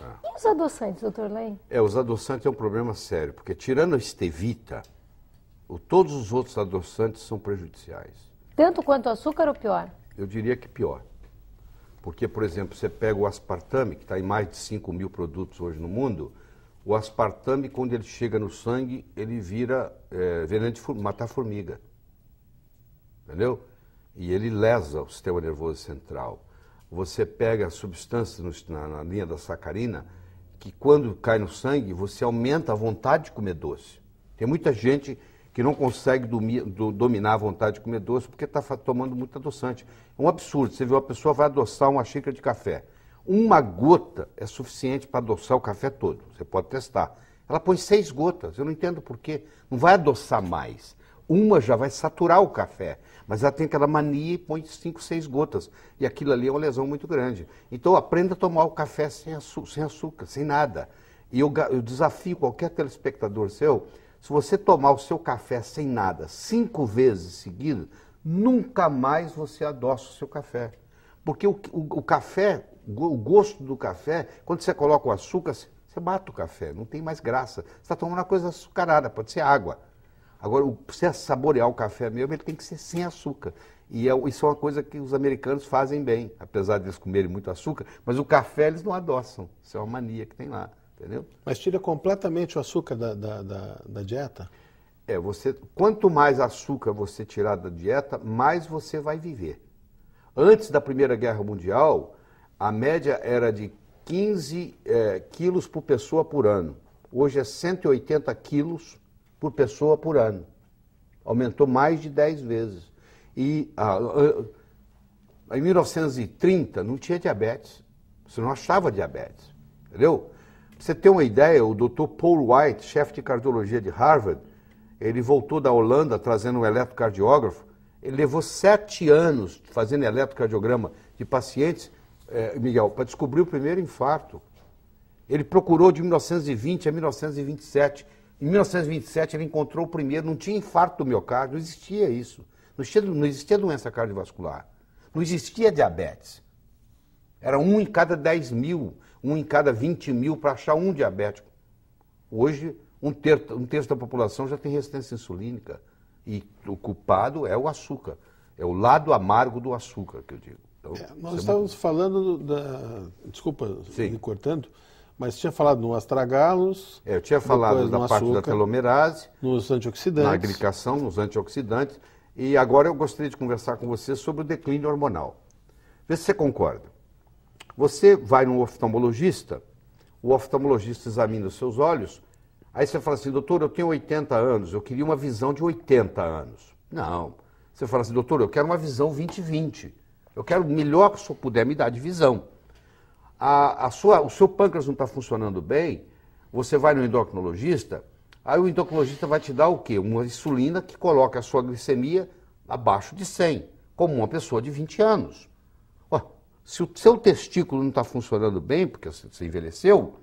E os adoçantes, doutor Laim? Os adoçantes é um problema sério, porque tirando a stevia, todos os outros adoçantes são prejudiciais. Tanto quanto o açúcar ou pior? Eu diria que pior. Porque, por exemplo, você pega o aspartame, que está em mais de 5.000 produtos hoje no mundo, o aspartame, quando ele chega no sangue, ele vira veneno de matar formiga. Entendeu? E ele lesa o sistema nervoso central. Você pega substâncias na linha da sacarina, que quando cai no sangue, você aumenta a vontade de comer doce. Tem muita gente que não consegue dominar a vontade de comer doce porque está tomando muito adoçante. É um absurdo. Você vê uma pessoa vai adoçar uma xícara de café. Uma gota é suficiente para adoçar o café todo. Você pode testar. Ela põe 6 gotas. Eu não entendo por quê. Não vai adoçar mais. Uma já vai saturar o café. Mas ela tem aquela mania e põe 5, 6 gotas. E aquilo ali é uma lesão muito grande. Então aprenda a tomar o café sem açúcar, sem nada. E eu desafio qualquer telespectador seu, se você tomar o seu café sem nada 5 vezes seguidas, nunca mais você adoça o seu café. Porque o café, o gosto do café, quando você coloca o açúcar, você mata o café, não tem mais graça. Você está tomando uma coisa açucarada, pode ser água. Agora, para você saborear o café mesmo, ele tem que ser sem açúcar. E isso é uma coisa que os americanos fazem bem, apesar de eles comerem muito açúcar, mas o café eles não adoçam. Isso é uma mania que tem lá, entendeu? Mas tira completamente o açúcar da dieta? Quanto mais açúcar você tirar da dieta, mais você vai viver. Antes da Primeira Guerra Mundial, a média era de 15 quilos por pessoa por ano. Hoje é 180 quilos por pessoa por ano. Aumentou mais de 10 vezes. E em 1930 não tinha diabetes. Você não achava diabetes. Entendeu? Pra você ter uma ideia, o Dr. Paul White, chefe de cardiologia de Harvard, ele voltou da Holanda trazendo um eletrocardiógrafo. Ele levou 7 anos fazendo eletrocardiograma de pacientes, Miguel, para descobrir o primeiro infarto. Ele procurou de 1920 a 1927. Em 1927 ele encontrou o primeiro, não tinha infarto do miocárdio, não existia isso. Não existia doença cardiovascular. Não existia diabetes. Era 1 em cada 10 mil, 1 em cada 20 mil para achar um diabético. Hoje, um terço da população já tem resistência insulínica. E o culpado é o açúcar. É o lado amargo do açúcar, que eu digo. Então, nós estávamos falando desculpa me cortando, mas tinha falado no astragalos. Eu tinha falado da parte da telomerase. Nos antioxidantes. Na glicação, nos antioxidantes. E agora eu gostaria de conversar com você sobre o declínio hormonal. Vê se você concorda. Você vai num oftalmologista, o oftalmologista examina os seus olhos, aí você fala assim, doutor, eu tenho 80 anos, eu queria uma visão de 80 anos. Não. Você fala assim, doutor, eu quero uma visão 20/20. Eu quero o melhor que o senhor puder me dar de visão. O seu pâncreas não está funcionando bem, você vai no endocrinologista, aí o endocrinologista vai te dar o quê? Uma insulina que coloca a sua glicemia abaixo de 100, como uma pessoa de 20 anos. Se o seu testículo não está funcionando bem, porque você envelheceu,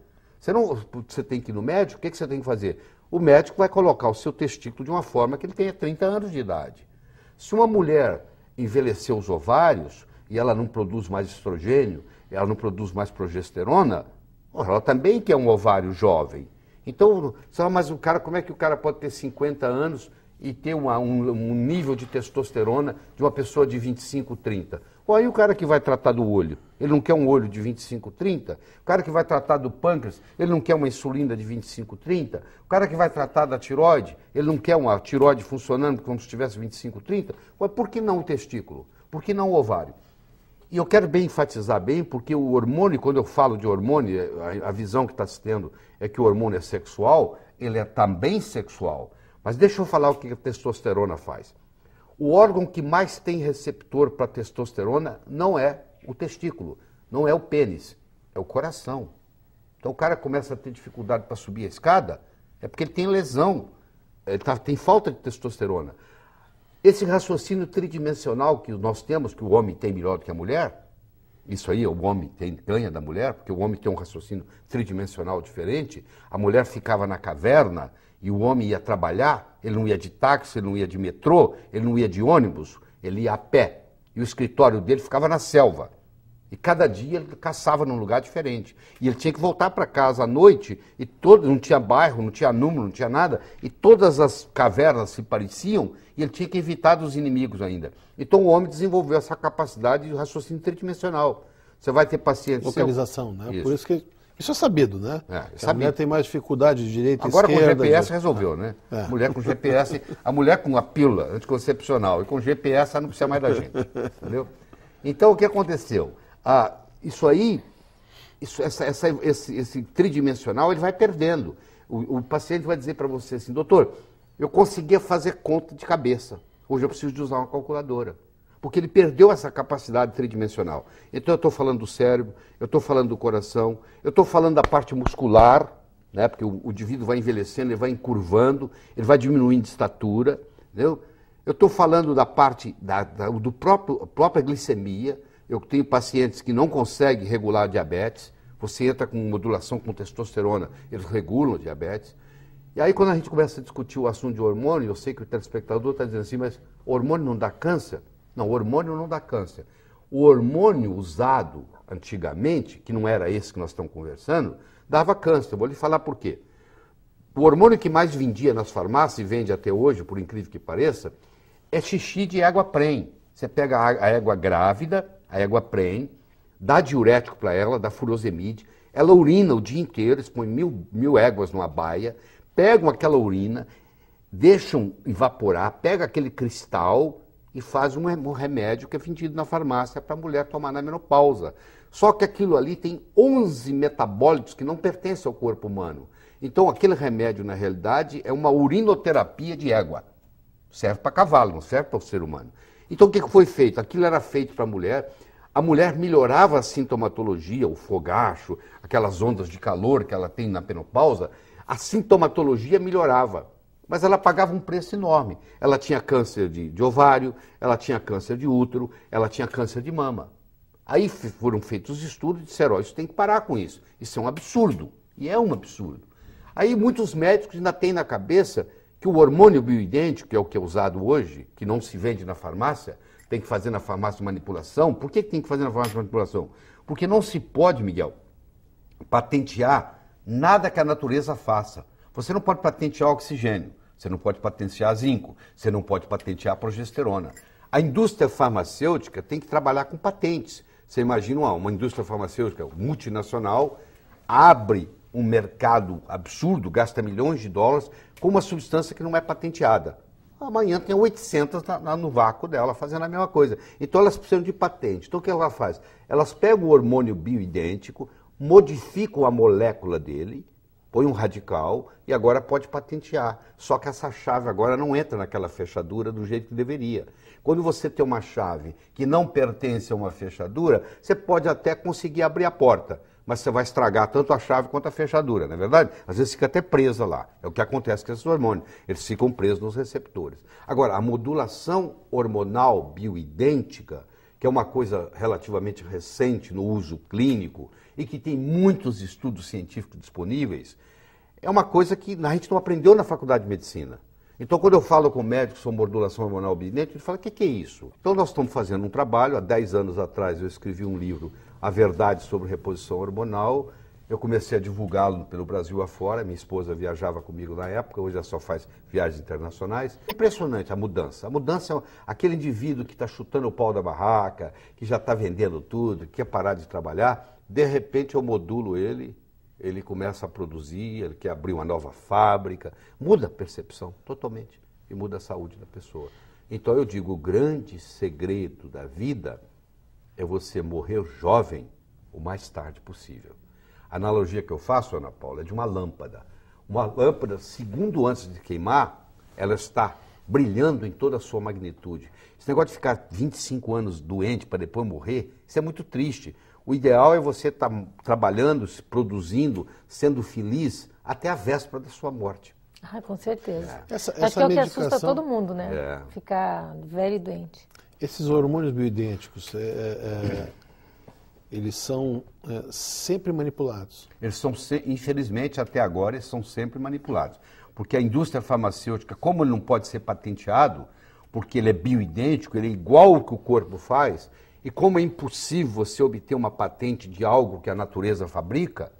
você tem que ir no médico, o que você tem que fazer? O médico vai colocar o seu testículo de uma forma que ele tenha 30 anos de idade. Se uma mulher envelheceu os ovários e ela não produz mais estrogênio, ela não produz mais progesterona, ela também quer um ovário jovem. Então, mas como é que o cara pode ter 50 anos e ter um nível de testosterona de uma pessoa de 25, 30? Aí o cara que vai tratar do olho, ele não quer um olho de 25, 30? O cara que vai tratar do pâncreas, ele não quer uma insulina de 25, 30? O cara que vai tratar da tireoide, ele não quer uma tireoide funcionando como se tivesse 25, 30? Por que não o testículo? Por que não o ovário? E eu quero enfatizar bem, porque o hormônio, quando eu falo de hormônio, a visão que está se tendo é que o hormônio é sexual, ele é também sexual. Mas deixa eu falar o que a testosterona faz. O órgão que mais tem receptor para testosterona não é o testículo, não é o pênis, é o coração. Então o cara começa a ter dificuldade para subir a escada, é porque ele tem lesão, tem falta de testosterona. Esse raciocínio tridimensional que nós temos, que o homem tem melhor do que a mulher, isso aí o homem ganha da mulher, porque o homem tem um raciocínio tridimensional diferente, a mulher ficava na caverna e o homem ia trabalhar, ele não ia de táxi, ele não ia de metrô, ele não ia de ônibus, ele ia a pé. E o escritório dele ficava na selva. E cada dia ele caçava num lugar diferente. E ele tinha que voltar para casa à noite, e não tinha bairro, não tinha número, não tinha nada, e todas as cavernas se pareciam, e ele tinha que evitar dos inimigos ainda. Então o homem desenvolveu essa capacidade de raciocínio tridimensional. Você vai ter pacientes... Localização, né? Isso. Por isso que... Isso é sabido, né? A mulher tem mais dificuldade de direita e esquerda. Agora com GPS né? resolveu, né? A mulher com GPS, a mulher com a pílula anticoncepcional e com GPS ela não precisa mais da gente, entendeu? Então o que aconteceu? Isso aí, esse tridimensional, ele vai perdendo. O paciente vai dizer para você assim, doutor, eu conseguia fazer conta de cabeça, hoje eu preciso de usar uma calculadora. Porque ele perdeu essa capacidade tridimensional. Então eu estou falando do cérebro, eu estou falando do coração, eu estou falando da parte muscular, né? Porque o indivíduo vai envelhecendo, ele vai encurvando, ele vai diminuindo de estatura, entendeu? Eu estou falando da parte do própria glicemia. Eu tenho pacientes que não conseguem regular a diabetes, você entra com modulação com testosterona, eles regulam a diabetes. E aí quando a gente começa a discutir o assunto de hormônio, eu sei que o telespectador está dizendo assim, mas hormônio não dá câncer? Não, o hormônio não dá câncer. O hormônio usado antigamente, que não era esse que nós estamos conversando, dava câncer. Eu vou lhe falar por quê. O hormônio que mais vendia nas farmácias, e vende até hoje, por incrível que pareça, é xixi de égua prenhe. Você pega a égua grávida, a égua prenhe, dá diurético para ela, dá furosemide, ela urina o dia inteiro, eles põem mil éguas numa baia, pegam aquela urina, deixam evaporar, pega aquele cristal e faz um remédio que é vendido na farmácia para a mulher tomar na menopausa. Só que aquilo ali tem 11 metabólitos que não pertencem ao corpo humano. Então aquele remédio, na realidade, é uma urinoterapia de égua. Serve para cavalo, não serve para o ser humano. Então o que foi feito? Aquilo era feito para a mulher melhorava a sintomatologia, o fogacho, aquelas ondas de calor que ela tem na menopausa, a sintomatologia melhorava. Mas ela pagava um preço enorme. Ela tinha câncer de ovário, ela tinha câncer de útero, ela tinha câncer de mama. Aí foram feitos estudos e disseram, isso tem que parar com isso. Isso é um absurdo. E é um absurdo. Aí muitos médicos ainda têm na cabeça que o hormônio bioidêntico, que é o que é usado hoje, que não se vende na farmácia, tem que fazer na farmácia de manipulação. Por que tem que fazer na farmácia de manipulação? Porque não se pode, Miguel, patentear nada que a natureza faça. Você não pode patentear oxigênio, você não pode patentear zinco, você não pode patentear progesterona. A indústria farmacêutica tem que trabalhar com patentes. Você imagina uma indústria farmacêutica multinacional, abre um mercado absurdo, gasta milhões de dólares com uma substância que não é patenteada. Amanhã tem 800 no vácuo dela fazendo a mesma coisa. Então elas precisam de patente. Então o que ela faz? Elas pegam o hormônio bioidêntico, modificam a molécula dele, põe um radical e agora pode patentear. Só que essa chave agora não entra naquela fechadura do jeito que deveria. Quando você tem uma chave que não pertence a uma fechadura, você pode até conseguir abrir a porta, mas você vai estragar tanto a chave quanto a fechadura, não é verdade? Às vezes fica até presa lá. É o que acontece com esses hormônios. Eles ficam presos nos receptores. Agora, a modulação hormonal bioidêntica, que é uma coisa relativamente recente no uso clínico e que tem muitos estudos científicos disponíveis, é uma coisa que a gente não aprendeu na faculdade de medicina. Então, quando eu falo com médicos sobre modulação hormonal bioidêntica, ele fala, o que é isso? Então, nós estamos fazendo um trabalho. Há 10 anos atrás, eu escrevi um livro, A Verdade sobre Reposição Hormonal. Eu comecei a divulgá-lo pelo Brasil afora. Minha esposa viajava comigo na época, hoje ela só faz viagens internacionais. É impressionante a mudança. A mudança é aquele indivíduo que está chutando o pau da barraca, que já está vendendo tudo, que quer parar de trabalhar. De repente, eu modulo ele começa a produzir, ele quer abrir uma nova fábrica, muda a percepção totalmente e muda a saúde da pessoa. Então eu digo, o grande segredo da vida é você morrer jovem o mais tarde possível. A analogia que eu faço, Ana Paula, é de uma lâmpada. Uma lâmpada, segundo antes de queimar, ela está brilhando em toda a sua magnitude. Esse negócio de ficar 25 anos doente para depois morrer, isso é muito triste. O ideal é você estar trabalhando, produzindo, sendo feliz até a véspera da sua morte. Ah, com certeza. Essa Acho que é o que medicação... assusta todo mundo, né? Ficar velho e doente. Esses hormônios bioidênticos, eles são sempre manipulados? Eles são, infelizmente, até agora, eles são sempre manipulados. Porque a indústria farmacêutica, como ele não pode ser patenteado, porque ele é bioidêntico, ele é igual ao que o corpo faz, E como é impossível você obter uma patente de algo que a natureza fabrica,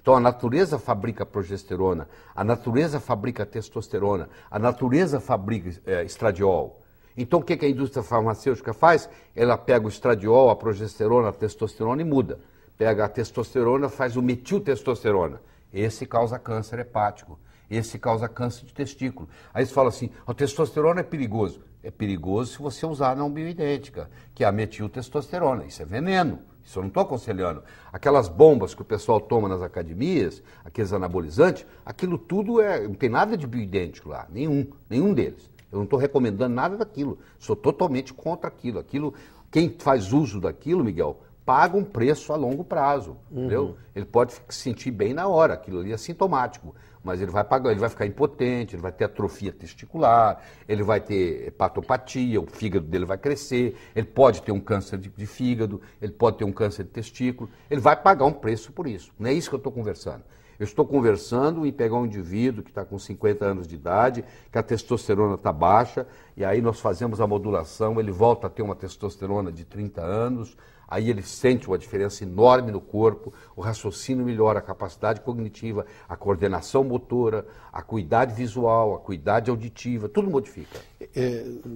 então a natureza fabrica progesterona, a natureza fabrica testosterona, a natureza fabrica estradiol. Então o que a indústria farmacêutica faz? Ela pega o estradiol, a progesterona, a testosterona e muda. Pega a testosterona, faz o metiltestosterona. Esse causa câncer hepático, esse causa câncer de testículo. Aí você fala assim, a testosterona é perigoso. É perigoso se você usar a não bioidêntica, que é a metiltestosterona. Isso é veneno, isso eu não estou aconselhando. Aquelas bombas que o pessoal toma nas academias, aqueles anabolizantes, aquilo tudo não tem nada de bioidêntico lá, nenhum deles. Eu não estou recomendando nada daquilo, sou totalmente contra aquilo. Quem faz uso daquilo, Miguel, paga um preço a longo prazo, entendeu? Ele pode se sentir bem na hora, aquilo ali é sintomático, mas ele vai pagar, ele vai ficar impotente, ele vai ter atrofia testicular, ele vai ter hepatopatia, o fígado dele vai crescer, ele pode ter um câncer de fígado, ele pode ter um câncer de testículo, ele vai pagar um preço por isso. Não é isso que eu estou conversando. Eu estou conversando em pegar um indivíduo que está com 50 anos de idade, que a testosterona está baixa, e aí nós fazemos a modulação, ele volta a ter uma testosterona de 30 anos, aí ele sente uma diferença enorme no corpo, o raciocínio melhora, a capacidade cognitiva, a coordenação motora, a acuidade visual, a acuidade auditiva, tudo modifica.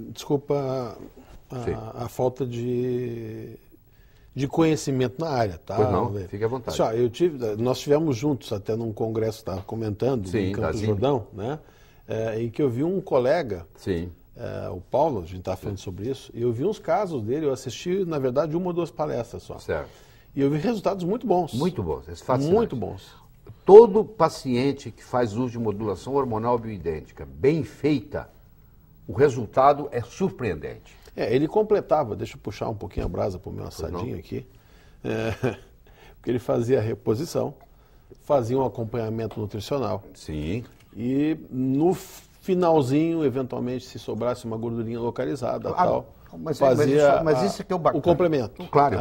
Desculpa a falta de conhecimento na área, tá? Pois não, fique à vontade. Nós tivemos juntos até num congresso, estava comentando, em Campos do Jordão, né? Em que eu vi um colega, o Paulo, a gente estava falando sobre isso, e eu vi uns casos dele, eu assisti, na verdade, 1 ou 2 palestras só. Certo. E eu vi resultados muito bons. Muito bons, muito bons. Todo paciente que faz uso de modulação hormonal bioidêntica bem feita, o resultado é surpreendente. Ele completava, deixa eu puxar um pouquinho a brasa para o meu assadinho aqui, porque ele fazia a reposição, fazia um acompanhamento nutricional. Sim. E no finalzinho, eventualmente, se sobrasse uma gordurinha localizada, tal, fazia mas isso é que é o bacana. O complemento. Claro,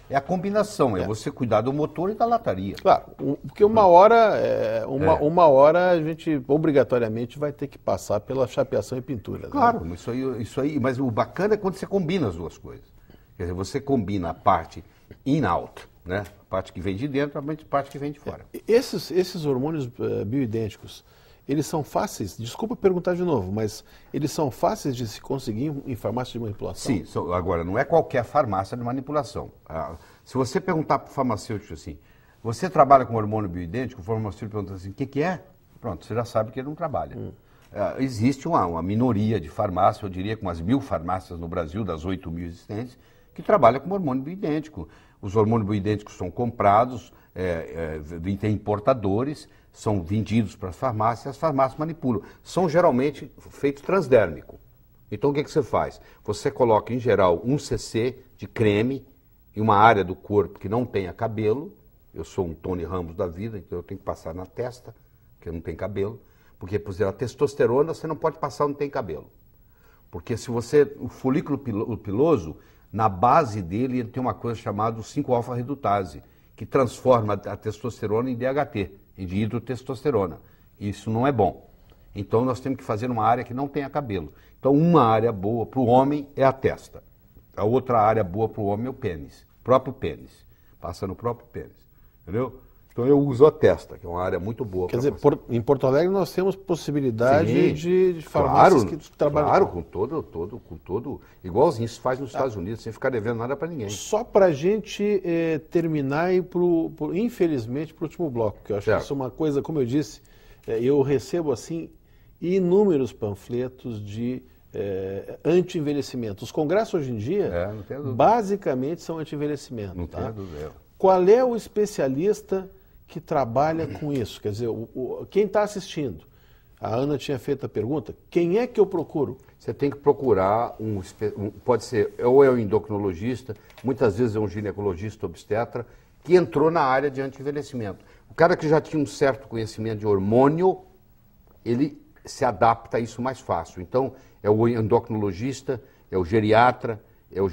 é a combinação, é você cuidar do motor e da lataria. Claro, porque uma hora a gente obrigatoriamente vai ter que passar pela chapeação e pintura. Claro, né? isso aí, mas o bacana é quando você combina as duas coisas. Quer dizer, você combina a parte in-out, né? A parte que vem de dentro, a parte que vem de fora. Esses hormônios bioidênticos, eles são fáceis, desculpa perguntar de novo, mas eles são fáceis de se conseguir em farmácia de manipulação? Sim, agora não é qualquer farmácia de manipulação. Se você perguntar para o farmacêutico assim, você trabalha com hormônio bioidêntico, o farmacêutico pergunta assim, o que é? Pronto, você já sabe que ele não trabalha. Existe uma minoria de farmácias, eu diria que umas 1000 farmácias no Brasil, das 8.000 existentes, que trabalham com hormônio bioidêntico. Os hormônios bioidênticos são comprados, tem importadores, são vendidos para as farmácias manipulam. São geralmente feitos transdérmico. Então o que você faz? Você coloca em geral 1 cc de creme em uma área do corpo que não tenha cabelo. Eu sou um Tony Ramos da vida, então eu tenho que passar na testa, porque não tem cabelo. Porque, por exemplo, a testosterona você não pode passar onde tem cabelo. Porque se o folículo piloso, na base dele, ele tem uma coisa chamada 5-alfa-redutase, que transforma a testosterona em DHT, em dihidrotestosterona. Isso não é bom. Então nós temos que fazer uma área que não tenha cabelo. Então uma área boa para o homem é a testa. A outra área boa para o homem é o pênis, próprio pênis. Passa no próprio pênis. Entendeu? Então eu uso a testa, que é uma área muito boa. Quer dizer, em Porto Alegre nós temos possibilidade de farmácias que trabalham. Claro, com todo, igualzinho se faz nos Estados Unidos, sem ficar devendo nada para ninguém. Só para a gente terminar e ir, infelizmente, para o último bloco, que eu acho que isso é uma coisa, como eu disse, eu recebo assim inúmeros panfletos de anti-envelhecimento. Os congressos hoje em dia, basicamente, são anti-envelhecimento. Não tenho dúvida. Qual é o especialista que trabalha com isso? Quer dizer, quem está assistindo? A Ana tinha feito a pergunta, quem é que eu procuro? Você tem que procurar pode ser, ou é um endocrinologista, muitas vezes é um ginecologista obstetra, que entrou na área de anti-envelhecimento. O cara que já tinha um certo conhecimento de hormônio, ele se adapta a isso mais fácil. Então, é o endocrinologista, é o geriatra, é o